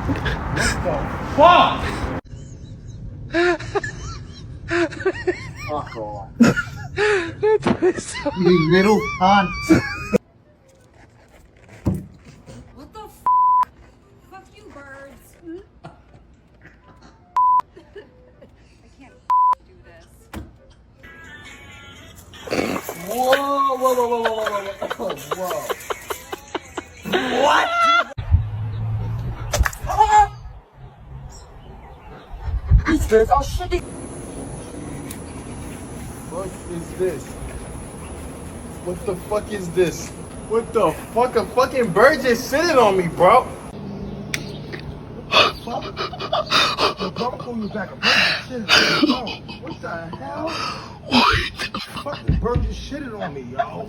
Fuck! Fuck off. You You little cunt. What the f? Fuck you, birds. I can't do this. Whoa, whoa, whoa, whoa, whoa, whoa, whoa, whoa. What? Who's this? Oh shit. What is this? What the fuck is this? What the fuck? A fucking bird just sitting on me, bro. Fuck. The bro pulled me back. A bird just shitted on me, bro. What the hell? What? Fucking bird just shitted on me, yo.